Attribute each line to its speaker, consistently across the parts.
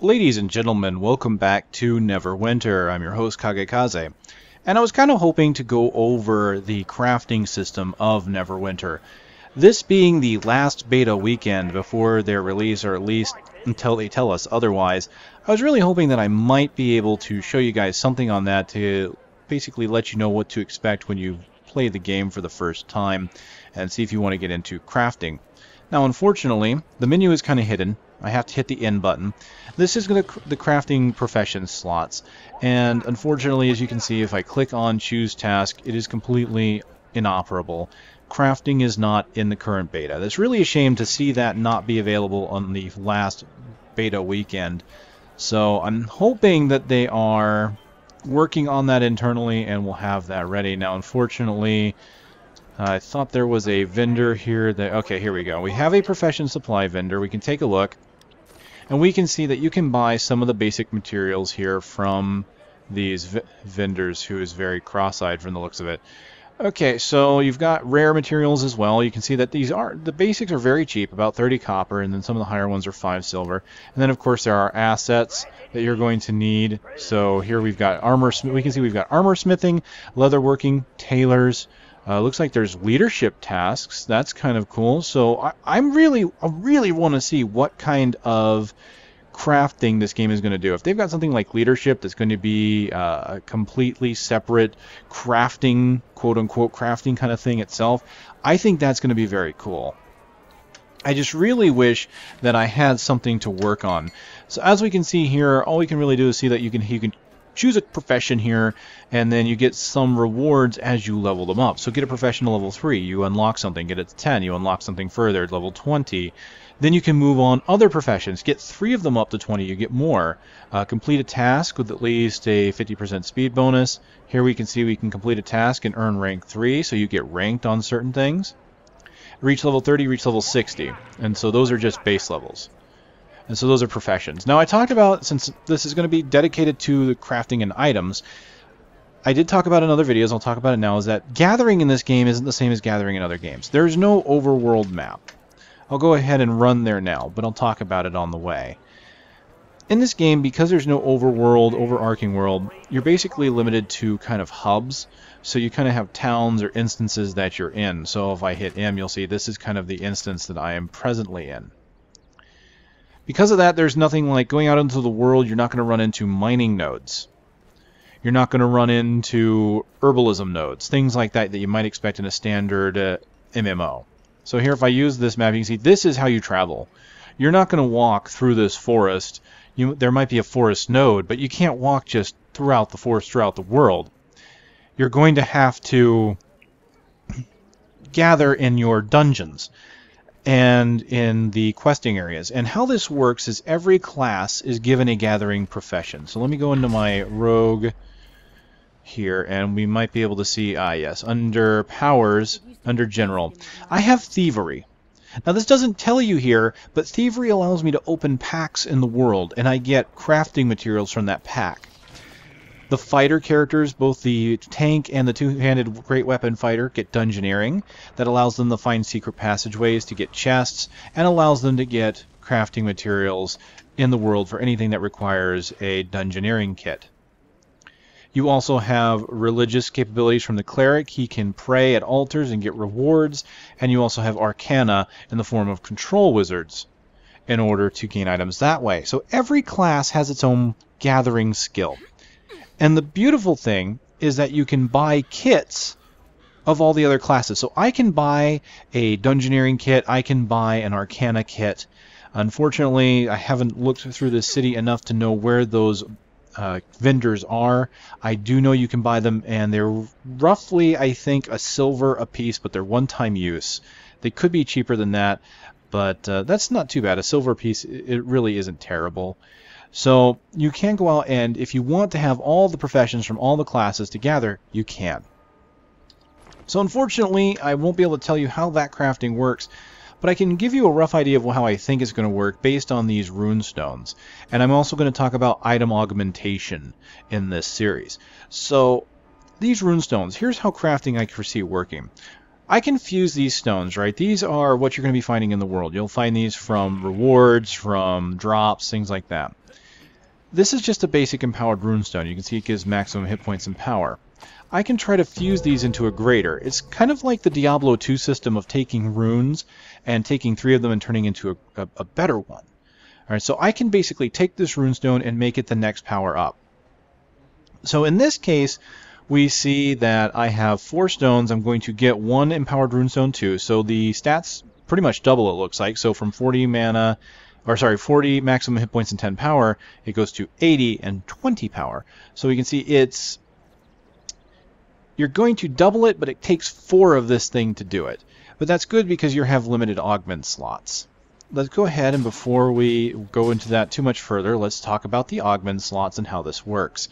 Speaker 1: Ladies and gentlemen, welcome back to Neverwinter. I'm your host, KageKaze. And I was kind of hoping to go over the crafting system of Neverwinter. This being the last beta weekend before their release, or at least until they tell us otherwise, I was really hoping that I might be able to show you guys something on that to basically let you know what to expect when you play the game for the first time and see if you want to get into crafting. Now, unfortunately, the menu is kind of hidden. I have to hit the N button. This is the crafting profession slots, and unfortunately, as you can see, if I click on choose task, it is completely inoperable. Crafting is not in the current beta. That's really a shame to see that not be available on the last beta weekend. So I'm hoping that they are working on that internally and will have that ready. Now, unfortunately, I thought there was a vendor here. Okay, here we go. We have a profession supply vendor. We can take a look. And we can see that you can buy some of the basic materials here from these vendors, who is very cross-eyed from the looks of it. Okay, so you've got rare materials as well. You can see that the basics are very cheap, about 30 copper, and then some of the higher ones are 5 silver. And then, of course, there are assets that you're going to need. So here we've got armor. We can see we've got armor smithing, leatherworking, tailors. Looks like there's leadership tasks. That's kind of cool. So I really want to see what kind of crafting this game is going to do. If they've got something like leadership that's going to be a completely separate crafting, quote-unquote crafting kind of thing itself, I think that's going to be very cool. I just really wish that I had something to work on. So as we can see here, all we can really do is see that you can choose a profession here, and then you get some rewards as you level them up. So get a profession to level 3, you unlock something. Get it to 10, you unlock something further, level 20. Then you can move on other professions. Get 3 of them up to 20, you get more. Complete a task with at least a 50% speed bonus. Here we can see we can complete a task and earn rank 3, so you get ranked on certain things. Reach level 30, reach level 60. And so those are just base levels. And so those are professions. Now, I talked about, since this is going to be dedicated to the crafting and items, I did talk about in other videos, I'll talk about it now, is that gathering in this game isn't the same as gathering in other games. There's no overworld map. I'll go ahead and run there now, but I'll talk about it on the way. In this game, because there's no overarching world, you're basically limited to kind of hubs. So you kind of have towns or instances that you're in. So if I hit M, you'll see this is kind of the instance that I am presently in. Because of that, there's nothing like going out into the world. You're not going to run into mining nodes. You're not going to run into herbalism nodes, things like that that you might expect in a standard MMO. So here, if I use this map, you can see this is how you travel. You're not going to walk through this forest. There might be a forest node, but you can't walk just throughout the forest, throughout the world. You're going to have to gather in your dungeons and in the questing areas. And how this works is every class is given a gathering profession. So let me go into my rogue here, and we might be able to see, yes, under powers, under general, I have thievery. Now this doesn't tell you here, but thievery allows me to open packs in the world, and I get crafting materials from that pack. The fighter characters, both the tank and the two-handed great weapon fighter, get dungeoneering. That allows them to find secret passageways to get chests, and allows them to get crafting materials in the world for anything that requires a dungeoneering kit. You also have religious capabilities from the cleric. He can pray at altars and get rewards. And you also have arcana in the form of control wizards in order to gain items that way. So every class has its own gathering skill. And the beautiful thing is that you can buy kits of all the other classes. So I can buy a dungeoneering kit, I can buy an arcana kit. Unfortunately, I haven't looked through the city enough to know where those vendors are. I do know you can buy them, and they're roughly, I think, a silver a piece, but they're one-time use. They could be cheaper than that, but that's not too bad. A silver piece, it really isn't terrible. So you can go out, and if you want to have all the professions from all the classes together, you can. So unfortunately, I won't be able to tell you how that crafting works, but I can give you a rough idea of how I think it's going to work based on these runestones. And I'm also going to talk about item augmentation in this series. So these runestones, here's how crafting I foresee working. I can fuse these stones, right? These are what you're going to be finding in the world. You'll find these from rewards, from drops, things like that. This is just a basic empowered runestone. You can see it gives maximum hit points and power. I can try to fuse these into a greater. It's kind of like the Diablo 2 system of taking runes and taking 3 of them and turning into a better one. Alright, so I can basically take this runestone and make it the next power up. So in this case, we see that I have 4 stones. I'm going to get 1 empowered runestone too. So the stats pretty much double, it looks like. So from 40 mana, or sorry, 40 maximum hit points and 10 power, it goes to 80 and 20 power. So we can see you're going to double it, but it takes 4 of this thing to do it. But that's good because you have limited augment slots. Let's go ahead, and before we go into that too much further, let's talk about the augment slots and how this works.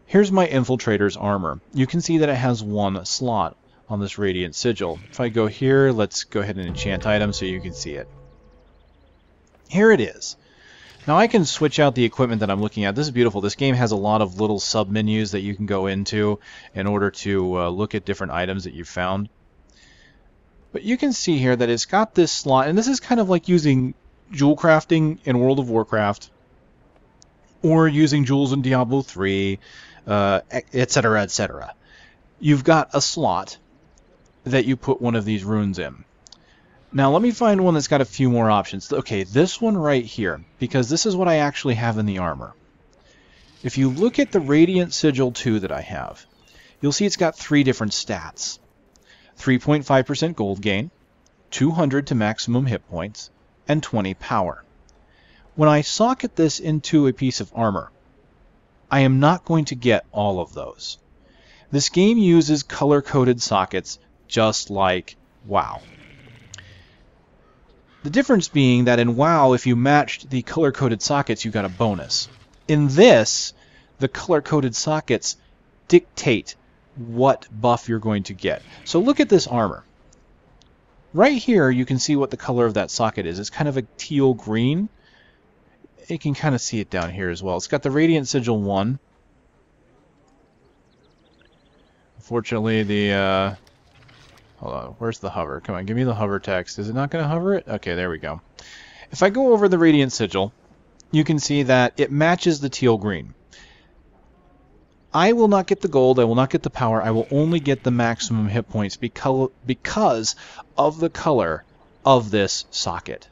Speaker 1: Here's my Infiltrator's armor. You can see that it has 1 slot on this Radiant Sigil. If I go here, let's go ahead and enchant item so you can see it. Here it is. Now I can switch out the equipment that I'm looking at. This is beautiful. This game has a lot of little sub-menus that you can go into in order to look at different items that you've found. But you can see here that it's got this slot, and this is kind of like using jewel crafting in World of Warcraft, or using jewels in Diablo 3, etc., etc. You've got a slot that you put one of these runes in. Now let me find one that's got a few more options. Okay, this one right here, because this is what I actually have in the armor. If you look at the Radiant Sigil 2 that I have, you'll see it's got 3 different stats. 3.5% gold gain, 200 to maximum hit points, and 20 power. When I socket this into a piece of armor, I am not going to get all of those. This game uses color-coded sockets just like WoW. The difference being that in WoW, if you matched the color-coded sockets, you got a bonus. In this, the color-coded sockets dictate what buff you're going to get. So look at this armor. Right here, you can see what the color of that socket is. It's kind of a teal green. You can kind of see it down here as well. It's got the Radiant Sigil 1. Unfortunately, the... hold on, where's the hover? Come on, give me the hover text. Is it not going to hover it? Okay, there we go. If I go over the Radiant Sigil, you can see that it matches the teal green. I will not get the gold, I will not get the power, I will only get the maximum hit points because of the color of this socket.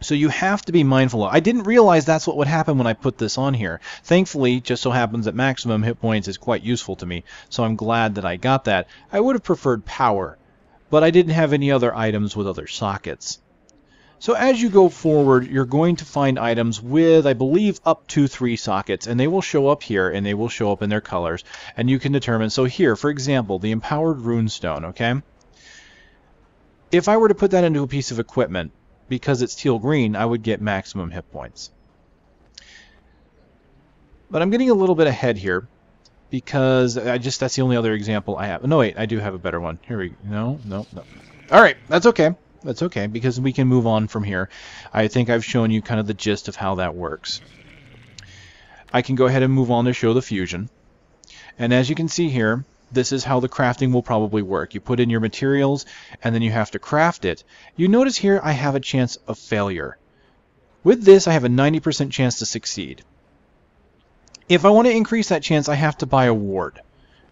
Speaker 1: So you have to be mindful of. I didn't realize that's what would happen when I put this on here. Thankfully, just so happens that maximum hit points is quite useful to me, so I'm glad that I got that. I would have preferred power, but I didn't have any other items with other sockets. So as you go forward, you're going to find items with, I believe, up to 3 sockets, and they will show up here, and they will show up in their colors, and you can determine. So here, for example, the Empowered Runestone, okay? If I were to put that into a piece of equipment, because it's teal green, I would get maximum hit points. But I'm getting a little bit ahead here, because that's the only other example I have. No, wait, I do have a better one. Here we go. No. All right, that's okay. That's okay, because we can move on from here. I think I've shown you kind of the gist of how that works. I can go ahead and move on to show the fusion. And as you can see here, this is how the crafting will probably work. You put in your materials, and then you have to craft it. You notice here I have a chance of failure. With this, I have a 90% chance to succeed. If I want to increase that chance, I have to buy a ward.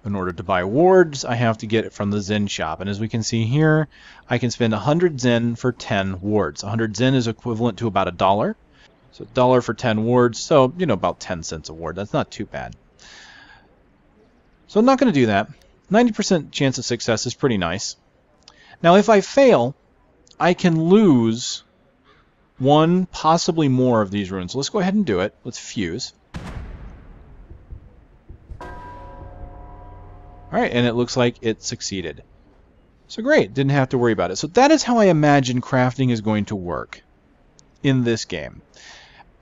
Speaker 1: In order to buy wards, I have to get it from the Zen shop. And as we can see here, I can spend 100 Zen for 10 wards. 100 Zen is equivalent to about $1. So $1 for 10 wards, so, you know, about 10 cents a ward. That's not too bad. So I'm not going to do that. 90% chance of success is pretty nice. Now, if I fail, I can lose 1, possibly more of these runes. So let's go ahead and do it. Let's fuse. Alright, and it looks like it succeeded. So great, didn't have to worry about it. So that is how I imagine crafting is going to work in this game.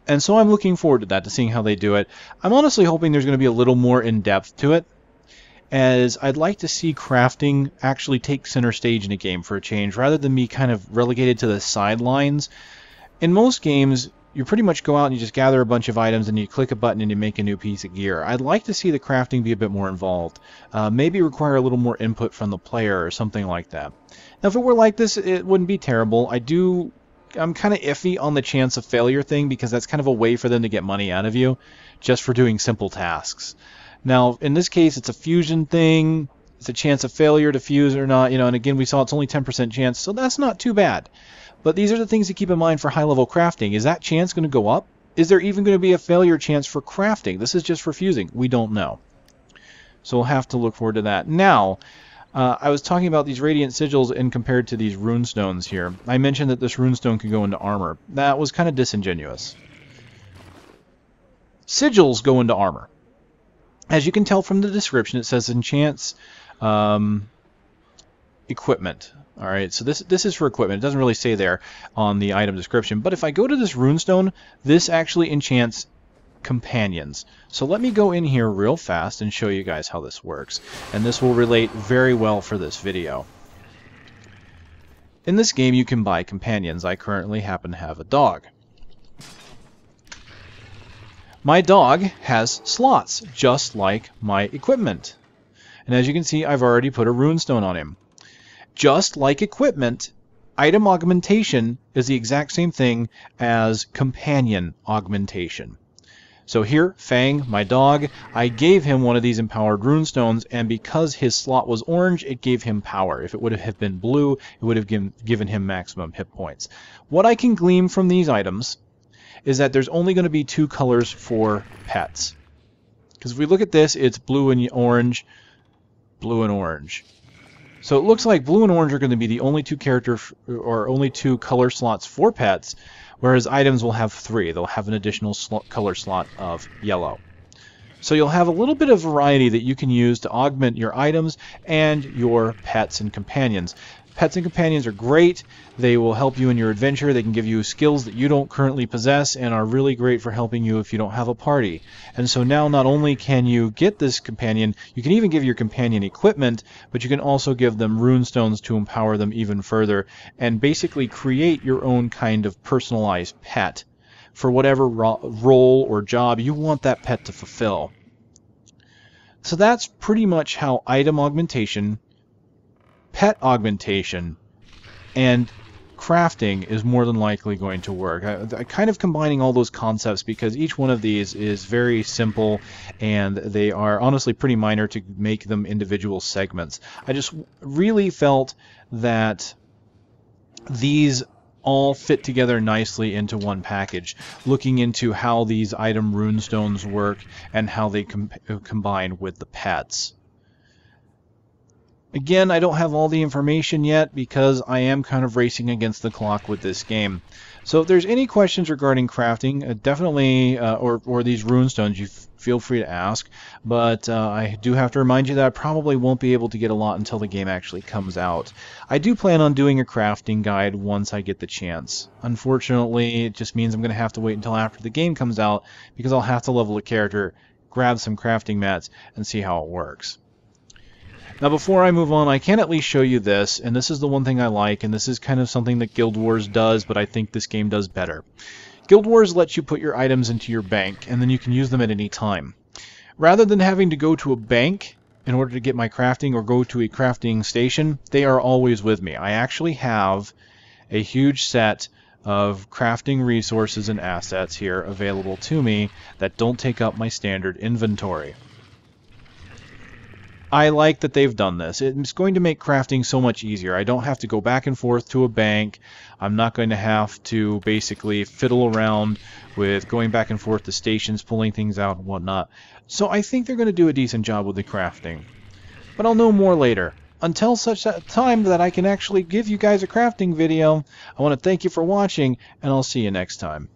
Speaker 1: And so I'm looking forward to that, to seeing how they do it. I'm honestly hoping there's going to be a little more in-depth to it, as I'd like to see crafting actually take center stage in a game for a change, rather than be kind of relegated to the sidelines. In most games, you pretty much go out and you just gather a bunch of items and you click a button and you make a new piece of gear. I'd like to see the crafting be a bit more involved. Maybe require a little more input from the player or something like that. Now, if it were like this, it wouldn't be terrible. I do I'm kind of iffy on the chance of failure thing, because that's kind of a way for them to get money out of you just for doing simple tasks. Now, in this case, it's a fusion thing. It's a chance of failure to fuse or not, and again, we saw it's only 10% chance, so that's not too bad. But these are the things to keep in mind for high-level crafting. Is that chance going to go up? Is there even going to be a failure chance for crafting? This is just for fusing. We don't know. So we'll have to look forward to that. Now, I was talking about these Radiant Sigils and compared to these Runestones here. I mentioned that this Runestone could go into armor. That was kind of disingenuous. Sigils go into armor. As you can tell from the description, it says enchants equipment. All right, so this is for equipment. It doesn't really say there on the item description. But if I go to this Runestone, this actually enchants companions. So let me go in here real fast and show you guys how this works. And this will relate very well for this video. In this game, you can buy companions. I currently happen to have a dog. My dog has slots, just like my equipment. And as you can see, I've already put a Runestone on him. Just like equipment, item augmentation is the exact same thing as companion augmentation. So here, Fang, my dog, I gave him one of these empowered Runestones, and because his slot was orange, it gave him power. If it would have been blue, it would have given him maximum hit points. What I can glean from these items is that there's only going to be 2 colors for pets. Because if we look at this, it's blue and orange, blue and orange. So it looks like blue and orange are going to be the only 2 only 2 color slots for pets, whereas items will have 3. They'll have an additional color slot of yellow. So you'll have a little bit of variety that you can use to augment your items and your pets and companions. Pets and companions are great. They will help you in your adventure. They can give you skills that you don't currently possess and are really great for helping you if you don't have a party. And so now not only can you get this companion, you can even give your companion equipment, but you can also give them Runestones to empower them even further and basically create your own kind of personalized pet for whatever role or job you want that pet to fulfill. So that's pretty much how item augmentation, pet augmentation, and crafting is more than likely going to work. I kind of combining all those concepts because each one of these is very simple and they are honestly pretty minor to make them individual segments. I just really felt that these all fit together nicely into one package, looking into how these item Runestones work and how they combine with the pets. Again, I don't have all the information yet because I am kind of racing against the clock with this game. So if there's any questions regarding crafting, definitely, or these Runestones, you feel free to ask. But I do have to remind you that I probably won't be able to get a lot until the game actually comes out. I do plan on doing a crafting guide once I get the chance. Unfortunately, it just means I'm going to have to wait until after the game comes out because I'll have to level a character, grab some crafting mats, and see how it works. Now before I move on, I can at least show you this, and this is the one thing I like, and this is kind of something that Guild Wars does, but I think this game does better. Guild Wars lets you put your items into your bank, and then you can use them at any time. Rather than having to go to a bank in order to get my crafting or go to a crafting station, they are always with me. I actually have a huge set of crafting resources and assets here available to me that don't take up my standard inventory. I like that they've done this. It's going to make crafting so much easier. I don't have to go back and forth to a bank. I'm not going to have to basically fiddle around with going back and forth to stations, pulling things out and whatnot. So I think they're going to do a decent job with the crafting. But I'll know more later. Until such time that I can actually give you guys a crafting video, I want to thank you for watching, and I'll see you next time.